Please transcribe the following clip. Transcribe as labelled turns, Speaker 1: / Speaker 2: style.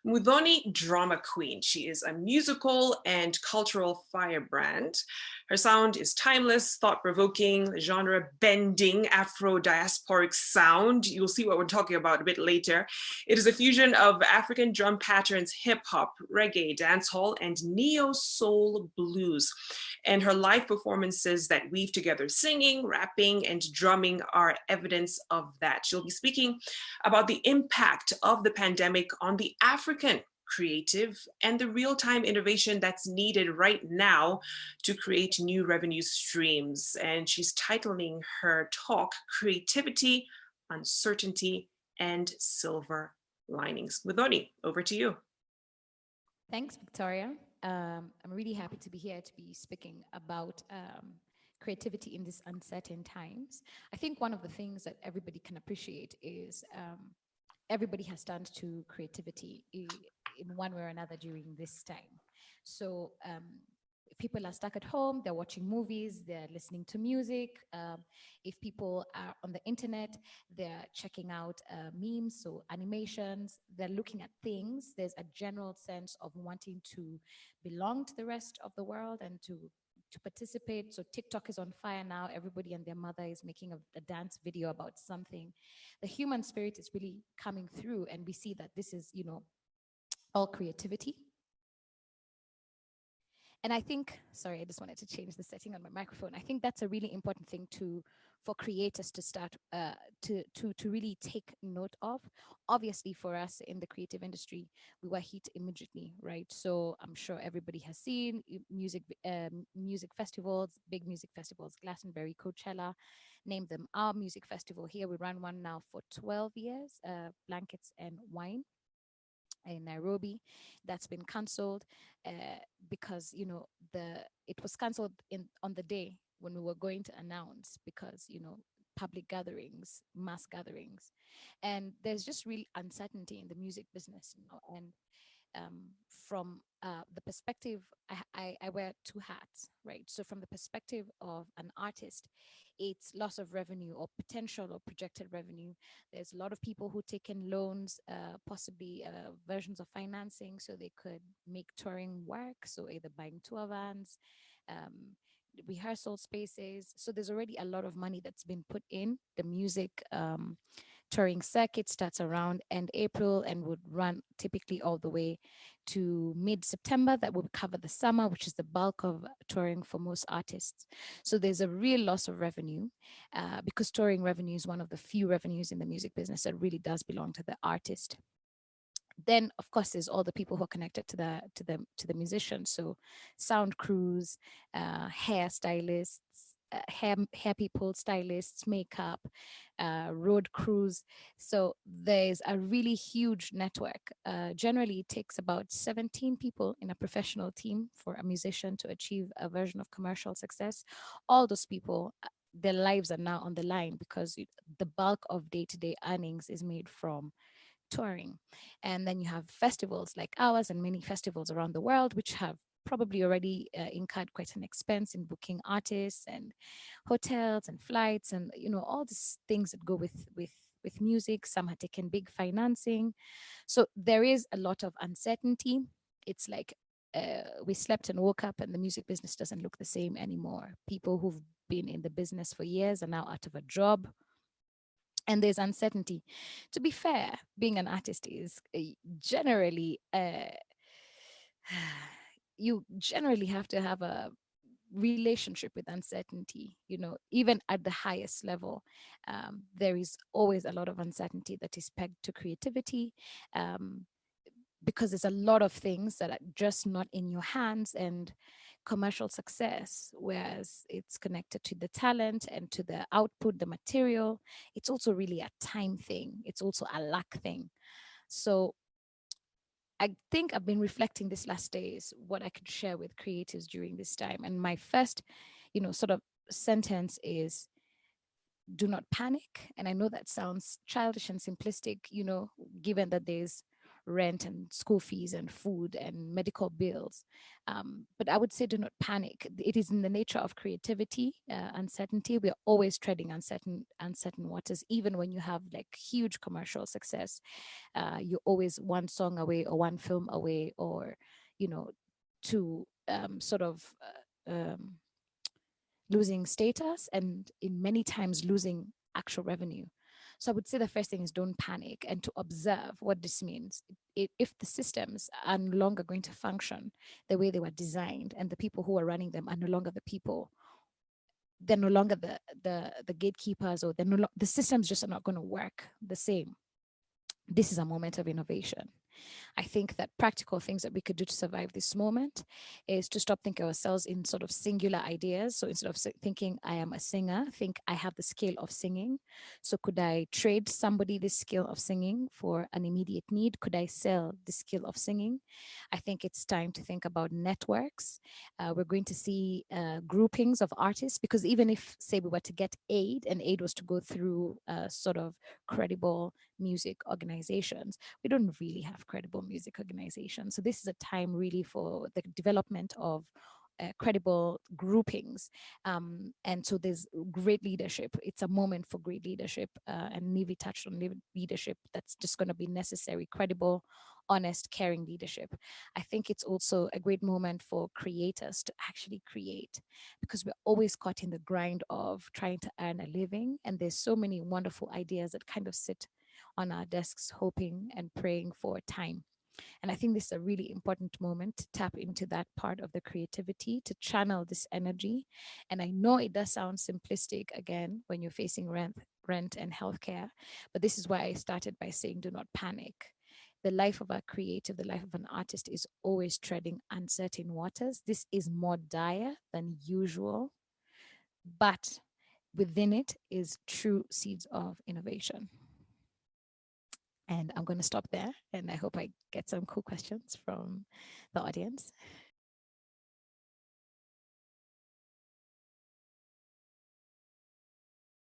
Speaker 1: Muthoni Drummer Queen. She is a musical and cultural firebrand. Her sound is timeless, thought-provoking, genre-bending, Afro-diasporic sound. You'll see what we're talking about a bit later. It is a fusion of African drum patterns, hip-hop, reggae, dancehall, and neo-soul blues. And her live performances that weave together singing, rapping, and drumming are evidence of that. She'll be speaking about the impact of the pandemic on the African creative and the real-time innovation that's needed right now to create new revenue streams. And she's titling her talk, Creativity, Uncertainty, and Silver Linings. Muthoni, over to you.
Speaker 2: Thanks, Victoria. I'm really happy to be here to be speaking about creativity in these uncertain times. I think one of the things that everybody can appreciate is everybody has turned to creativity in one way or another during this time. So people are stuck at home, they're watching movies, they're listening to music. If people are on the internet, they're checking out memes, so animations, they're looking at things. There's a general sense of wanting to belong to the rest of the world and to participate. So TikTok is on fire now. Everybody and their mother is making a dance video about something. The human spirit is really coming through, and we see that this is, all creativity. And I think, sorry, I just wanted to change the setting on my microphone. I think that's a really important thing for creators to start to really take note of. Obviously, for us in the creative industry, we were hit immediately, right? So I'm sure everybody has seen music festivals, big music festivals, Glastonbury, Coachella, name them. Our music festival here, we run one now for 12 years, Blankets and Wine in Nairobi. That's been cancelled because it was cancelled on the day when we were going to announce, because public gatherings, mass gatherings, and there's just real uncertainty in the music business, and from the perspective, I wear two hats, right? So from the perspective of an artist, it's loss of revenue or potential or projected revenue. There's a lot of people who take in loans, possibly versions of financing, so they could make touring work. So either buying tour vans, rehearsal spaces. So there's already a lot of money that's been put in. The music touring circuit starts around end April and would run typically all the way to mid-September. That would cover the summer, which is the bulk of touring for most artists. So there's a real loss of revenue because touring revenue is one of the few revenues in the music business that really does belong to the artist. Then, of course, there's all the people who are connected to the musicians. So sound crews, hairstylists, hair people, stylists, makeup, road crews. So there's a really huge network. Generally, it takes about 17 people in a professional team for a musician to achieve a version of commercial success. All those people, their lives are now on the line because the bulk of day-to-day earnings is made from touring. And then you have festivals like ours and many festivals around the world, which have probably already incurred quite an expense in booking artists and hotels and flights and all these things that go with music. Some have taken big financing, so there is a lot of uncertainty. It's like we slept and woke up and the music business doesn't look the same anymore. People who've been in the business for years are now out of a job, and there's uncertainty. To be fair, being an artist is generally you generally have to have a relationship with uncertainty. Even at the highest level, there is always a lot of uncertainty that is pegged to creativity, because there's a lot of things that are just not in your hands, and commercial success, whereas it's connected to the talent and to the output, the material, it's also really a time thing. It's also a luck thing. So I think I've been reflecting this last days what I could share with creatives during this time. And my first, sort of sentence is, do not panic. And I know that sounds childish and simplistic, given that there's rent and school fees and food and medical bills. But I would say do not panic. It is in the nature of creativity, uncertainty. We're always treading uncertain waters, even when you have like huge commercial success. You're always one song away or one film away, or, you know, to sort of losing status, and in many times losing actual revenue. So I would say the first thing is don't panic and to observe what this means. If the systems are no longer going to function the way they were designed, and the people who are running them are no longer the people, they're no longer the gatekeepers, or the systems just are not going to work the same. This is a moment of innovation. I think that practical things that we could do to survive this moment is to stop thinking ourselves in sort of singular ideas. So instead of thinking I am a singer, think I have the skill of singing. So could I trade somebody this skill of singing for an immediate need? Could I sell the skill of singing? I think it's time to think about networks. We're going to see groupings of artists, because even if, say, we were to get aid, and aid was to go through sort of credible music organizations, we don't really have credible music organizations. So this is a time really for the development of credible groupings. And so there's great leadership. It's a moment for great leadership. And Nivi touched on leadership that's just going to be necessary, credible, honest, caring leadership. I think it's also a great moment for creators to actually create, because we're always caught in the grind of trying to earn a living. And there's so many wonderful ideas that kind of sit on our desks, hoping and praying for time. And I think this is a really important moment to tap into that part of the creativity, to channel this energy. And I know it does sound simplistic again when you're facing rent and healthcare, but this is why I started by saying do not panic. The life of a creative, the life of an artist is always treading uncertain waters. This is more dire than usual, but within it is true seeds of innovation. And I'm going to stop there. And I hope I get some cool questions from the audience.